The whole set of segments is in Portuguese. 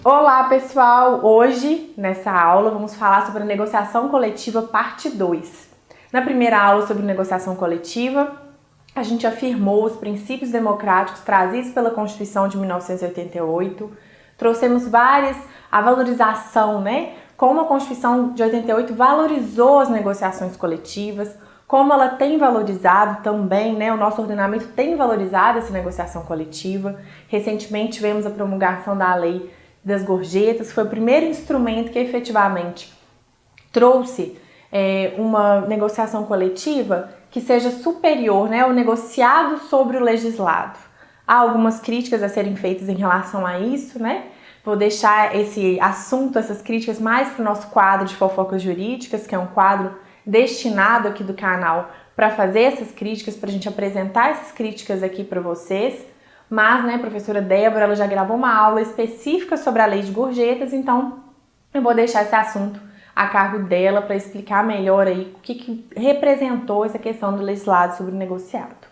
Olá pessoal, hoje nessa aula vamos falar sobre a negociação coletiva parte 2. Na primeira aula sobre negociação coletiva, a gente afirmou os princípios democráticos trazidos pela Constituição de 1988, trouxemos a valorização, como a Constituição de 88 valorizou as negociações coletivas, como ela tem valorizado também, o nosso ordenamento tem valorizado essa negociação coletiva. Recentemente tivemos a promulgação da Lei das Gorjetas, que foi o primeiro instrumento que efetivamente trouxe uma negociação coletiva que seja superior, ao negociado sobre o legislado. Há algumas críticas a serem feitas em relação a isso, Vou deixar esse assunto, essas críticas mais para o nosso quadro de fofocas jurídicas, que é um quadro destinado aqui do canal para fazer essas críticas, para a gente apresentar essas críticas aqui para vocês. Mas, a professora Débora, ela já gravou uma aula específica sobre a Lei de Gorjetas, então eu vou deixar esse assunto a cargo dela para explicar melhor aí o que representou essa questão do legislado sobre o negociado.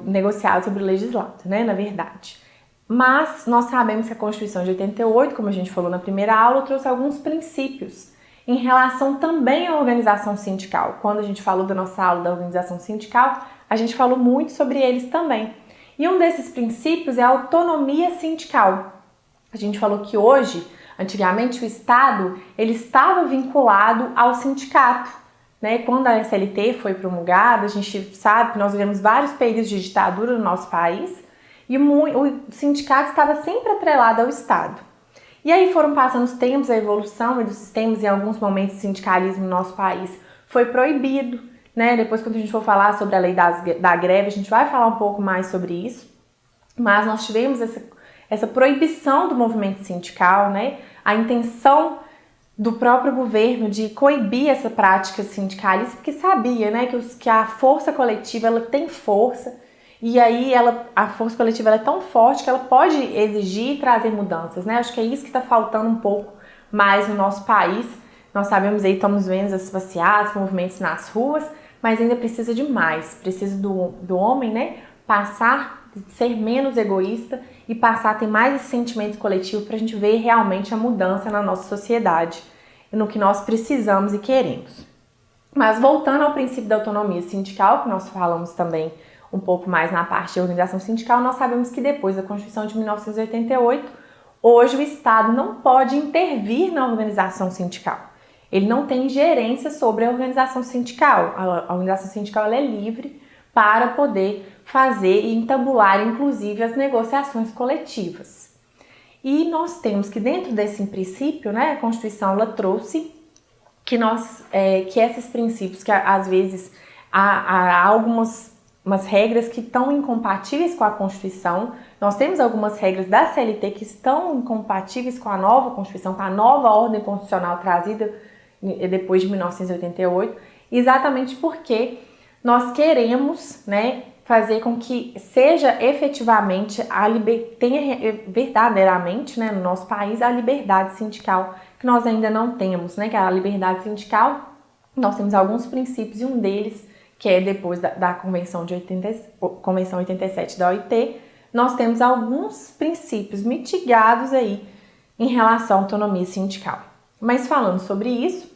Negociado sobre o legislado, na verdade. Mas nós sabemos que a Constituição de 88, como a gente falou na primeira aula, trouxe alguns princípios em relação também à organização sindical. Quando a gente falou da nossa aula da organização sindical, a gente falou muito sobre eles também. E um desses princípios é a autonomia sindical. A gente falou que hoje, antigamente, o Estado ele estava vinculado ao sindicato. Quando a SLT foi promulgada, a gente sabe que nós vivemos vários períodos de ditadura no nosso país e o sindicato estava sempre atrelado ao Estado. E aí foram passando os tempos, a evolução dos sistemas e em alguns momentos o sindicalismo no nosso país foi proibido. Depois, quando a gente for falar sobre a lei da greve, a gente vai falar um pouco mais sobre isso. Mas nós tivemos essa proibição do movimento sindical, a intenção do próprio governo de coibir essa prática sindicalista, porque sabia, que a força coletiva ela tem força e aí a força coletiva ela é tão forte que ela pode exigir e trazer mudanças, Acho que é isso que está faltando um pouco mais no nosso país. Nós sabemos aí, estamos vendo as passeatas, movimentos nas ruas, mas ainda precisa de mais, precisa do homem, passar a ser menos egoísta e passar a ter mais esse sentimento coletivo para a gente ver realmente a mudança na nossa sociedade, no que nós precisamos e queremos. Mas voltando ao princípio da autonomia sindical, que nós falamos também um pouco mais na parte de organização sindical, nós sabemos que depois da Constituição de 1988, hoje o Estado não pode intervir na organização sindical. Ele não tem gerência sobre a organização sindical. A organização sindical ela é livre para poder fazer e entabular, inclusive, as negociações coletivas. E nós temos que, dentro desse princípio, a Constituição ela trouxe que esses princípios, que às vezes há algumas regras que estão incompatíveis com a Constituição. Nós temos algumas regras da CLT que estão incompatíveis com a nova Constituição, com a nova ordem constitucional trazida depois de 1988, exatamente porque nós queremos, fazer com que seja efetivamente tenha verdadeiramente, no nosso país, a liberdade sindical, que nós ainda não temos, que a liberdade sindical, nós temos alguns princípios e um deles, que é depois da Convenção 87 da OIT, nós temos alguns princípios mitigados aí em relação à autonomia sindical. Mas falando sobre isso,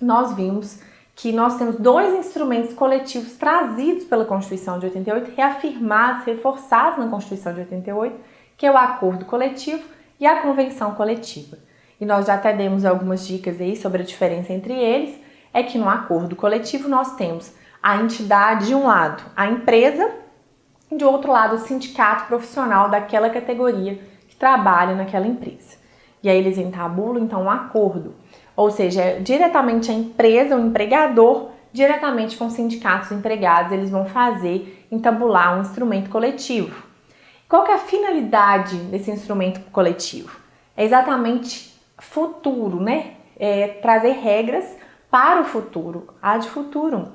nós vimos que nós temos dois instrumentos coletivos trazidos pela Constituição de 88, reafirmados, reforçados na Constituição de 88, que é o acordo coletivo e a convenção coletiva. E nós já até demos algumas dicas aí sobre a diferença entre eles, é que no acordo coletivo nós temos a entidade de um lado, a empresa, e de outro lado o sindicato profissional daquela categoria que trabalha naquela empresa. E aí eles entabulam então um acordo. Ou seja, é diretamente a empresa, o empregador, diretamente com os sindicatos empregados, eles vão entabular um instrumento coletivo. Qual que é a finalidade desse instrumento coletivo? É exatamente futuro, É trazer regras para o futuro, ad futurum,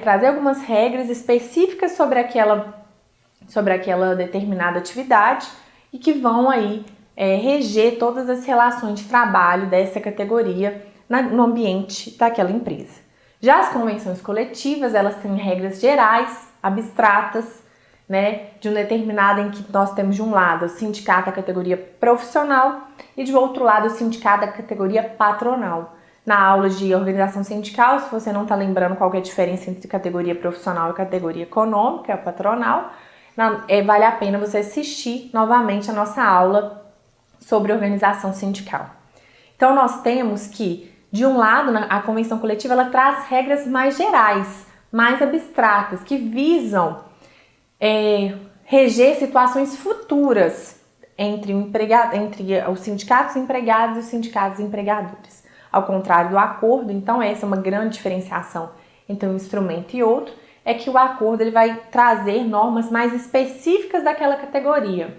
Trazer algumas regras específicas sobre aquela determinada atividade e que vão aí reger todas as relações de trabalho dessa categoria no ambiente daquela empresa. Já as convenções coletivas, elas têm regras gerais, abstratas, né, de um determinado em que nós temos de um lado o sindicato da categoria profissional e de outro lado o sindicato da categoria patronal. Na aula de organização sindical, se você não está lembrando qual que é a diferença entre categoria profissional e categoria econômica, patronal, vale a pena você assistir novamente a nossa aula sobre organização sindical. Então nós temos que, de um lado, a convenção coletiva ela traz regras mais gerais, mais abstratas, que visam reger situações futuras entre os sindicatos empregados e os sindicatos empregadores. Ao contrário do acordo, então essa é uma grande diferenciação entre um instrumento e outro, é que o acordo ele vai trazer normas mais específicas daquela categoria.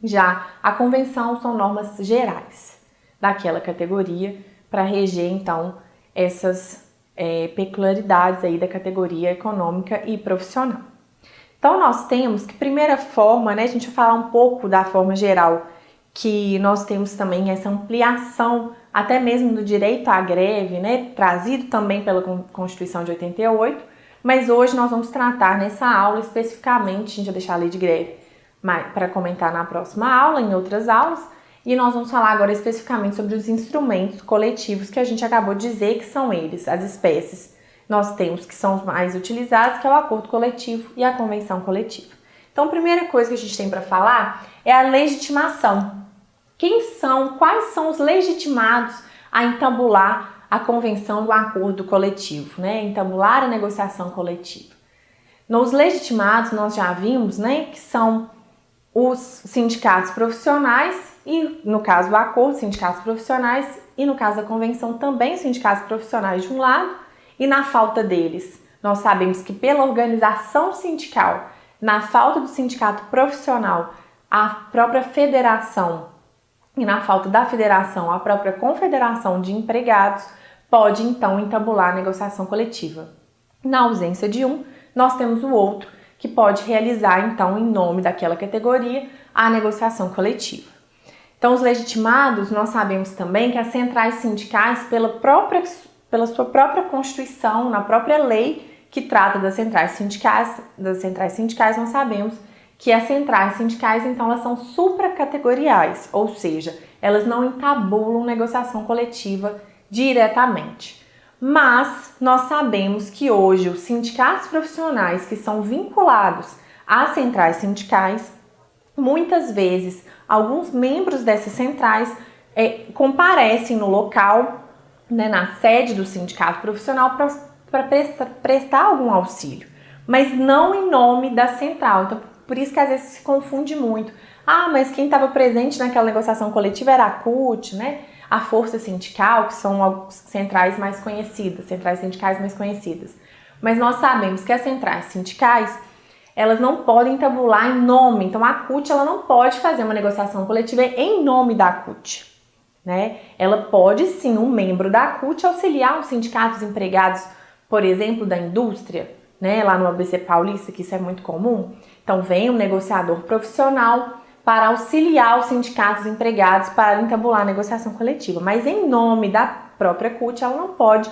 Já a convenção são normas gerais daquela categoria para reger, então, essas peculiaridades aí da categoria econômica e profissional. Então, nós temos que, primeira forma, né, a gente vai falar um pouco da forma geral, que nós temos também essa ampliação, até mesmo do direito à greve, né, trazido também pela Constituição de 88, mas hoje nós vamos tratar nessa aula especificamente, a gente vai deixar a lei de greve para comentar na próxima aula, em outras aulas, e nós vamos falar agora especificamente sobre os instrumentos coletivos que a gente acabou de dizer que são eles, as espécies. Nós temos que são os mais utilizados, que é o acordo coletivo e a convenção coletiva. Então, a primeira coisa que a gente tem para falar é a legitimação. Quais são os legitimados a entambular a convenção e o acordo coletivo, né? Entambular a negociação coletiva. Nos legitimados, nós já vimos, né, que são os sindicatos profissionais e, no caso do acordo, sindicatos profissionais e, no caso da convenção, também sindicatos profissionais de um lado, e na falta deles, nós sabemos que pela organização sindical, na falta do sindicato profissional, a própria federação, e na falta da federação, a própria confederação de empregados, pode então entambular a negociação coletiva. Na ausência de um, nós temos o outro, que pode realizar então em nome daquela categoria a negociação coletiva. Então, os legitimados, nós sabemos também que as centrais sindicais, pela sua própria Constituição, na própria lei que trata das centrais sindicais, nós sabemos que as centrais sindicais, então, elas são supracategoriais, ou seja, elas não entabulam negociação coletiva diretamente. Mas nós sabemos que hoje os sindicatos profissionais que são vinculados às centrais sindicais, muitas vezes alguns membros dessas centrais comparecem no local, né, na sede do sindicato profissional para prestar algum auxílio, mas não em nome da central. Então, por isso que às vezes se confunde muito. Ah, mas quem estava presente naquela negociação coletiva era a CUT, né? A força sindical, que são as centrais mais conhecidas, centrais sindicais mais conhecidas. Mas nós sabemos que as centrais sindicais, elas não podem tabular em nome. Então, a CUT ela não pode fazer uma negociação coletiva em nome da CUT, né? Ela pode, sim, um membro da CUT auxiliar os sindicatos empregados, por exemplo, da indústria, né? Lá no ABC Paulista, que isso é muito comum. Então, vem um negociador profissional para auxiliar os sindicatos empregados para entabular a negociação coletiva. Mas em nome da própria CUT, ela não pode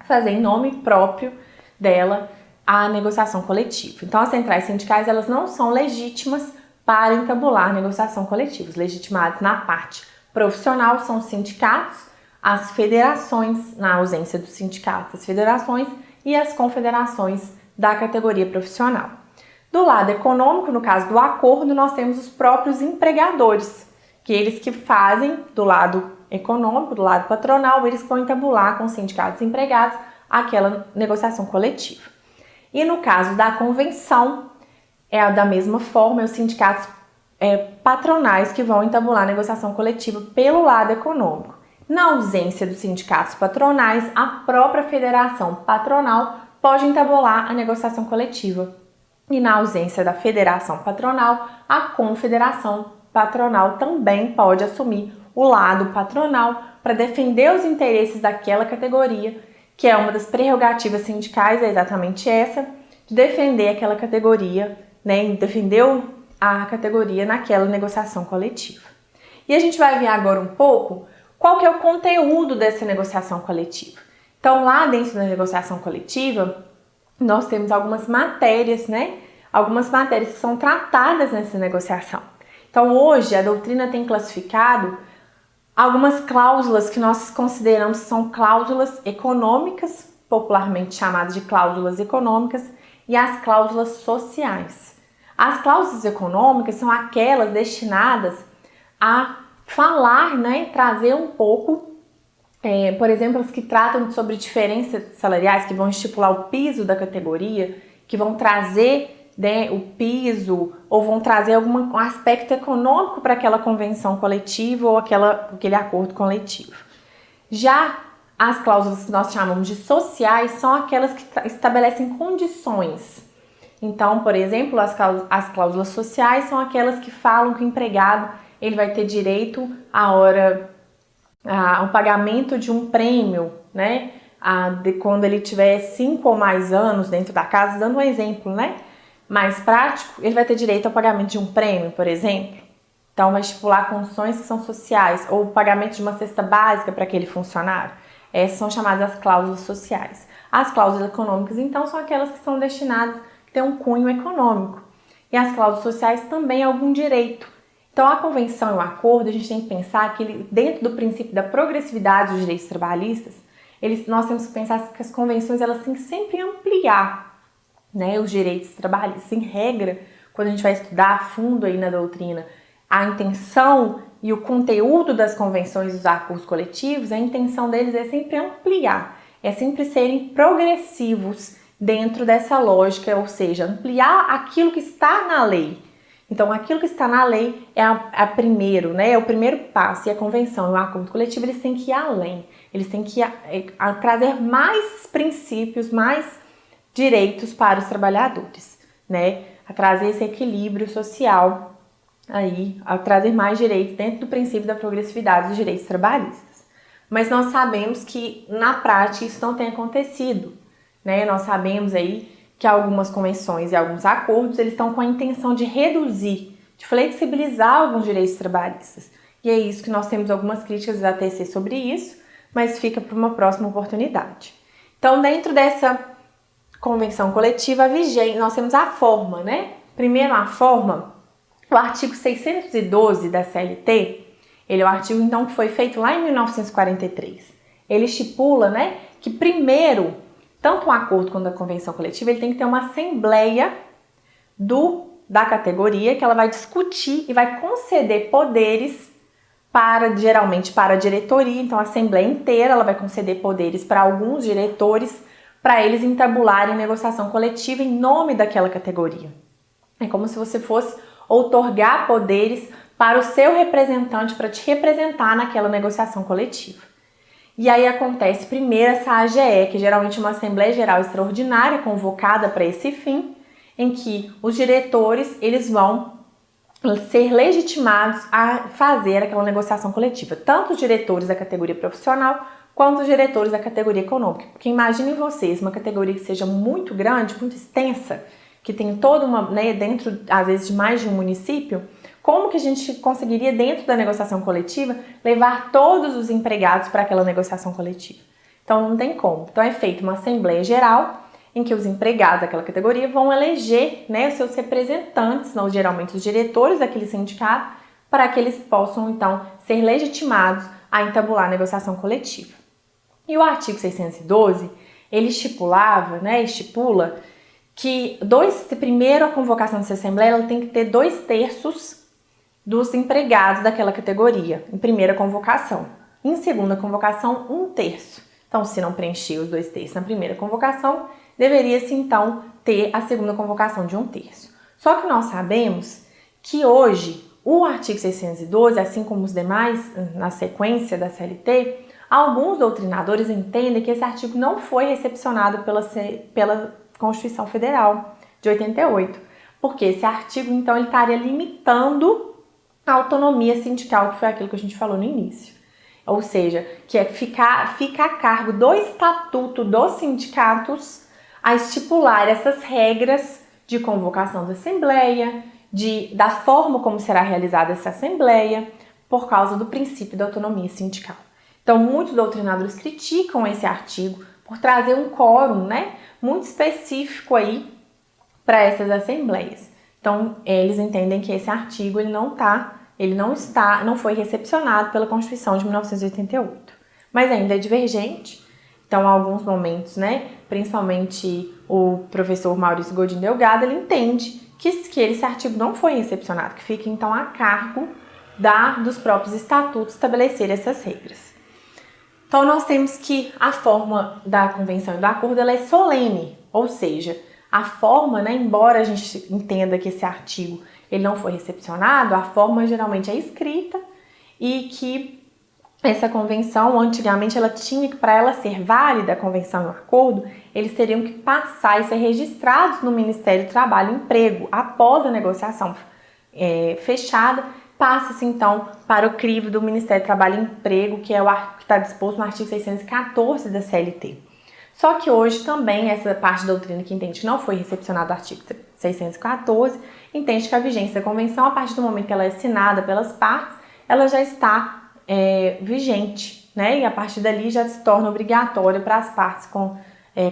fazer em nome próprio dela a negociação coletiva. Então, as centrais sindicais, elas não são legítimas para entabular a negociação coletiva. Os legitimados na parte profissional são os sindicatos, as federações, na ausência dos sindicatos, as federações e as confederações da categoria profissional. Do lado econômico, no caso do acordo, nós temos os próprios empregadores, que eles que fazem do lado econômico, do lado patronal, eles vão entabular com os sindicatos empregados aquela negociação coletiva. E no caso da convenção, é da mesma forma, os sindicatos patronais que vão entabular a negociação coletiva pelo lado econômico. Na ausência dos sindicatos patronais, a própria federação patronal pode entabular a negociação coletiva. E na ausência da federação patronal, a confederação patronal também pode assumir o lado patronal para defender os interesses daquela categoria, que é uma das prerrogativas sindicais, é exatamente essa, de defender aquela categoria, né, defender a categoria naquela negociação coletiva. E a gente vai ver agora um pouco qual que é o conteúdo dessa negociação coletiva. Então, lá dentro da negociação coletiva, nós temos algumas matérias, né? algumas matérias que são tratadas nessa negociação. Então, hoje, a doutrina tem classificado algumas cláusulas que nós consideramos que são cláusulas econômicas, popularmente chamadas de cláusulas econômicas, e as cláusulas sociais. As cláusulas econômicas são aquelas destinadas a falar, né, trazer um pouco, por exemplo, as que tratam sobre diferenças salariais, que vão estipular o piso da categoria, que vão trazer, né, o piso, ou vão trazer algum aspecto econômico para aquela convenção coletiva ou aquele acordo coletivo. Já as cláusulas que nós chamamos de sociais são aquelas que estabelecem condições. Então, por exemplo, as cláusulas sociais são aquelas que falam que o empregado ele vai ter direito ao pagamento de um prêmio, né? Quando ele tiver 5 ou mais anos dentro da casa, dando um exemplo, né? Mais prático, ele vai ter direito ao pagamento de um prêmio, por exemplo. Então, vai estipular condições que são sociais, ou o pagamento de uma cesta básica para aquele funcionário. Essas são chamadas as cláusulas sociais. As cláusulas econômicas, então, são aquelas que são destinadas a ter um cunho econômico. E as cláusulas sociais também algum direito. Então, a convenção e o acordo, a gente tem que pensar que dentro do princípio da progressividade dos direitos trabalhistas, nós temos que pensar que as convenções elas têm que sempre ampliar, né, os direitos trabalhistas. Em regra, quando a gente vai estudar a fundo aí na doutrina a intenção e o conteúdo das convenções e dos acordos coletivos, a intenção deles é sempre ampliar, é sempre serem progressivos dentro dessa lógica, ou seja, ampliar aquilo que está na lei. Então, aquilo que está na lei é é o primeiro passo, e a convenção e o acordo coletivo eles têm que ir além, eles têm que trazer mais princípios, mais direitos para os trabalhadores, né? A trazer esse equilíbrio social aí, a trazer mais direitos dentro do princípio da progressividade dos direitos trabalhistas. Mas nós sabemos que na prática isso não tem acontecido, né? Nós sabemos aí que algumas convenções e alguns acordos eles estão com a intenção de reduzir, de flexibilizar alguns direitos trabalhistas. E é isso que nós temos algumas críticas a tecer sobre isso, mas fica para uma próxima oportunidade. Então, dentro dessa convenção coletiva vigente, nós temos a forma, né? Primeiro, a forma, o artigo 612 da CLT, ele é o artigo então que foi feito lá em 1943. Ele estipula, né, que primeiro, tanto o acordo quanto a convenção coletiva, ele tem que ter uma assembleia da categoria que ela vai discutir e vai conceder poderes geralmente para a diretoria. Então a assembleia inteira ela vai conceder poderes para alguns diretores para eles entabularem negociação coletiva em nome daquela categoria. É como se você fosse outorgar poderes para o seu representante para te representar naquela negociação coletiva. E aí acontece primeiro essa AGE, que geralmente é uma Assembleia Geral Extraordinária convocada para esse fim, em que os diretores eles vão ser legitimados a fazer aquela negociação coletiva, tanto os diretores da categoria profissional quanto os diretores da categoria econômica. Porque imaginem vocês uma categoria que seja muito grande, muito extensa, que tem toda uma, né, dentro às vezes de mais de um município, como que a gente conseguiria dentro da negociação coletiva levar todos os empregados para aquela negociação coletiva? Então não tem como. Então é feita uma assembleia geral em que os empregados daquela categoria vão eleger, né, os seus representantes, não, geralmente os diretores daquele sindicato, para que eles possam então ser legitimados a entabular a negociação coletiva. E o artigo 612, ele estipula que primeiro a convocação dessa assembleia ela tem que ter 2/3 dos empregados daquela categoria, em primeira convocação. Em segunda convocação, 1/3. Então, se não preencher os 2/3 na primeira convocação, deveria-se então ter a segunda convocação de 1/3. Só que nós sabemos que hoje o artigo 612, assim como os demais na sequência da CLT, alguns doutrinadores entendem que esse artigo não foi recepcionado pela Constituição Federal de 88, porque esse artigo então ele estaria limitando a autonomia sindical, que foi aquilo que a gente falou no início. Ou seja, que fica a cargo do Estatuto dos Sindicatos a estipular essas regras de convocação da Assembleia, da forma como será realizada essa Assembleia, por causa do princípio da autonomia sindical. Então, muitos doutrinadores criticam esse artigo por trazer um quórum, né, muito específico aí para essas assembleias. Então, eles entendem que esse artigo não foi recepcionado pela Constituição de 1988, mas ainda é divergente. Então, em alguns momentos, né, principalmente o professor Maurício Godinho Delgado, ele entende que esse artigo não foi recepcionado, que fica então a cargo dos próprios estatutos estabelecer essas regras. Então, nós temos que a forma da convenção e do acordo ela é solene, ou seja, a forma, né, embora a gente entenda que esse artigo ele não foi recepcionado, a forma geralmente é escrita e que essa convenção, antigamente, ela tinha que, para ela ser válida, a convenção e o acordo, eles teriam que passar e ser registrados no Ministério do Trabalho e Emprego. Após a negociação fechada, passa-se, então, para o crivo do Ministério do Trabalho e Emprego, que é o que está disposto no artigo 614 da CLT. Só que hoje também essa parte da doutrina que entende que não foi recepcionado o artigo 614, entende que a vigência da convenção, a partir do momento que ela é assinada pelas partes, ela já está vigente, né? E a partir dali já se torna obrigatória para as partes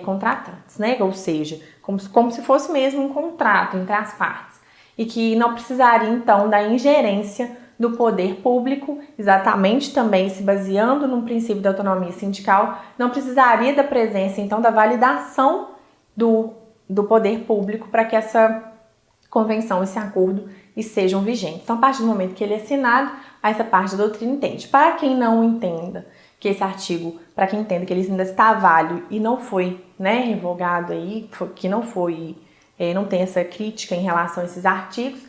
contratantes, né? Ou seja, como se fosse mesmo um contrato entre as partes e que não precisaria então da ingerência do poder público, exatamente também se baseando num princípio da autonomia sindical, não precisaria da presença então da validação do poder público para que essa convenção, esse acordo sejam vigentes. Então, a partir do momento que ele é assinado, essa parte da doutrina entende. Para quem não entenda que esse artigo, para quem entenda que ele ainda está válido e não foi, né, revogado aí, que não tem essa crítica em relação a esses artigos,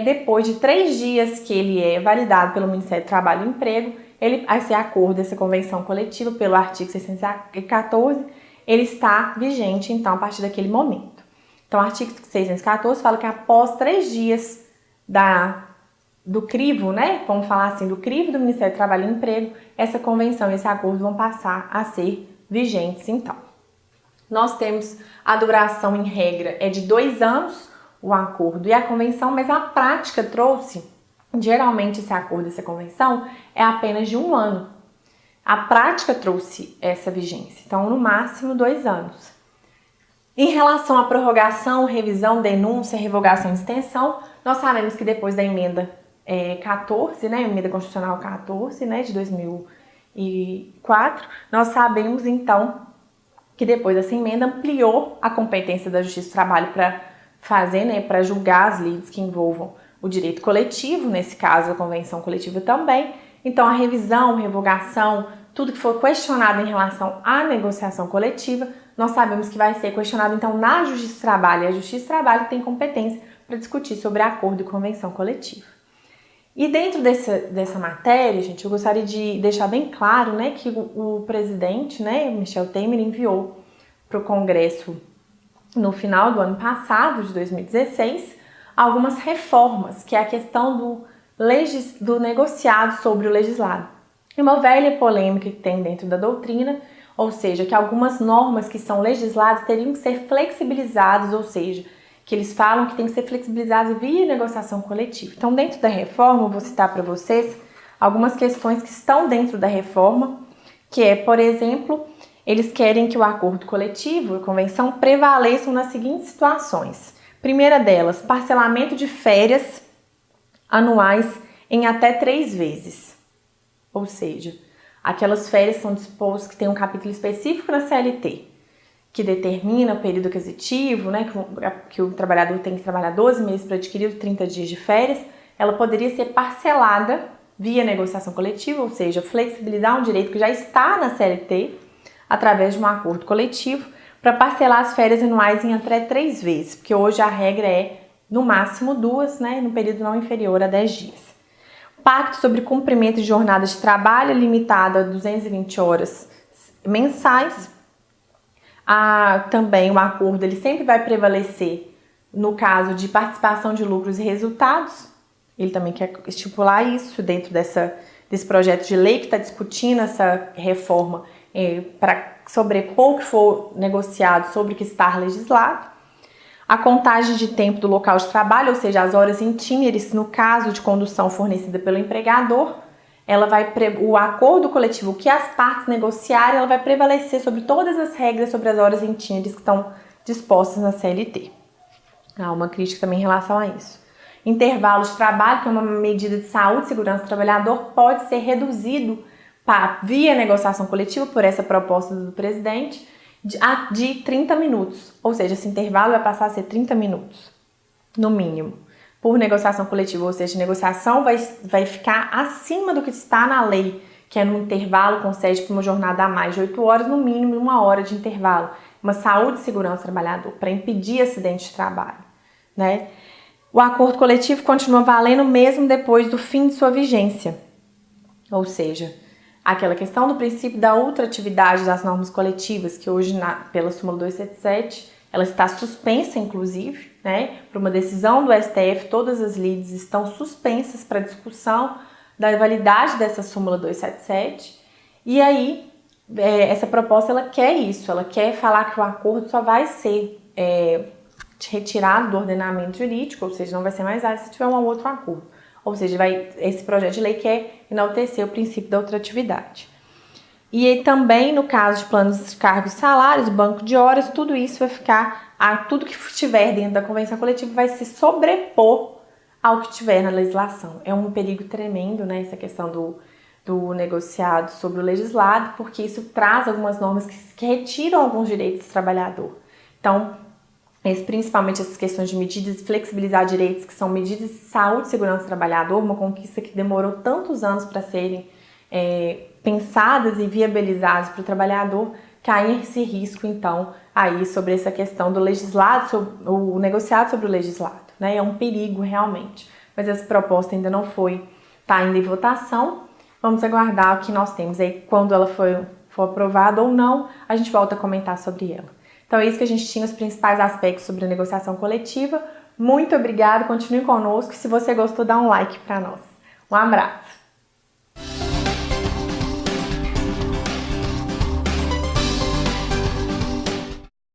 depois de 3 dias que ele é validado pelo Ministério do Trabalho e Emprego, esse acordo, essa convenção coletiva, pelo artigo 614, ele está vigente, então, a partir daquele momento. Então, o artigo 614 fala que após 3 dias do crivo, né, vamos falar assim, do crivo do Ministério do Trabalho e Emprego, essa convenção e esse acordo vão passar a ser vigentes, então. Nós temos a duração em regra de 2 anos, o acordo e a convenção, mas a prática trouxe, geralmente esse acordo e essa convenção é apenas de 1 ano. A prática trouxe essa vigência, então no máximo 2 anos. Em relação à prorrogação, revisão, denúncia, revogação e extensão, nós sabemos que depois da emenda 14, né, emenda constitucional 14, né, de 2004, nós sabemos então que depois dessa emenda ampliou a competência da Justiça do Trabalho para fazer, né, para julgar as lides que envolvam o direito coletivo, nesse caso a convenção coletiva também. Então a revisão, revogação, tudo que for questionado em relação à negociação coletiva, nós sabemos que vai ser questionado então na Justiça do Trabalho. E a Justiça do Trabalho tem competência para discutir sobre acordo e convenção coletiva. E dentro dessa matéria, gente, eu gostaria de deixar bem claro, né, que o presidente, né, Michel Temer, enviou para o Congresso no final do ano passado, de 2016, algumas reformas, que é a questão do negociado sobre o legislado. É uma velha polêmica que tem dentro da doutrina, ou seja, que algumas normas que são legisladas teriam que ser flexibilizadas, ou seja, que eles falam que tem que ser flexibilizadas via negociação coletiva. Então, dentro da reforma, eu vou citar para vocês algumas questões que estão dentro da reforma, que é, por exemplo, eles querem que o acordo coletivo e a convenção prevaleçam nas seguintes situações. Primeira delas, parcelamento de férias anuais em até 3 vezes. Ou seja, aquelas férias são dispostas que tem um capítulo específico na CLT, que determina o período aquisitivo, né, que o trabalhador tem que trabalhar 12 meses para adquirir os 30 dias de férias, ela poderia ser parcelada via negociação coletiva, ou seja, flexibilizar um direito que já está na CLT, através de um acordo coletivo, para parcelar as férias anuais em até 3 vezes, porque hoje a regra é, no máximo, 2, né, no período não inferior a 10 dias. Pacto sobre cumprimento de jornada de trabalho limitado a 220 horas mensais. Também o acordo ele sempre vai prevalecer no caso de participação de lucros e resultados. Ele também quer estipular isso dentro desse projeto de lei que está discutindo essa reforma para sobrepor o que for negociado sobre o que está legislado. A contagem de tempo do local de trabalho, ou seja, as horas itinerantes no caso de condução fornecida pelo empregador, o acordo coletivo que as partes negociarem, ela vai prevalecer sobre todas as regras sobre as horas itinerantes que estão dispostas na CLT. Há uma crítica também em relação a isso. Intervalo de trabalho, que é uma medida de saúde e segurança do trabalhador, pode ser reduzido via negociação coletiva, por essa proposta do presidente, de 30 minutos. Ou seja, esse intervalo vai passar a ser 30 minutos, no mínimo, por negociação coletiva. Ou seja, a negociação vai ficar acima do que está na lei, que é no intervalo concede para uma jornada a mais de 8 horas, no mínimo 1 hora de intervalo. Uma saúde e segurança do trabalhador, para impedir acidente de trabalho, né? O acordo coletivo continua valendo mesmo depois do fim de sua vigência. Ou seja, aquela questão do princípio da ultratividade das normas coletivas, que hoje, pela súmula 277, ela está suspensa, inclusive, né? Por uma decisão do STF, todas as lides estão suspensas para discussão da validade dessa súmula 277. E aí, essa proposta, ela quer isso, ela quer falar que o acordo só vai ser retirado do ordenamento jurídico, ou seja, não vai ser mais válido se tiver um outro acordo. Ou seja, esse projeto de lei quer enaltecer o princípio da ultratividade. E também, no caso de planos de cargos e salários, banco de horas, tudo isso vai ficar, tudo que estiver dentro da convenção coletiva vai se sobrepor ao que tiver na legislação. É um perigo tremendo, né, essa questão do negociado sobre o legislado, porque isso traz algumas normas que retiram alguns direitos do trabalhador. Então, principalmente essas questões de medidas de flexibilizar direitos, que são medidas de saúde e segurança do trabalhador, uma conquista que demorou tantos anos para serem pensadas e viabilizadas para o trabalhador, cair esse risco, então, aí sobre essa questão do legislado, o negociado sobre o legislado, né? É um perigo realmente. Mas essa proposta ainda não está ainda em votação. Vamos aguardar o que nós temos aí, quando ela for aprovada ou não, a gente volta a comentar sobre ela. Então é isso que a gente tinha, os principais aspectos sobre a negociação coletiva. Muito obrigada, continue conosco. Se você gostou, dá um like para nós. Um abraço!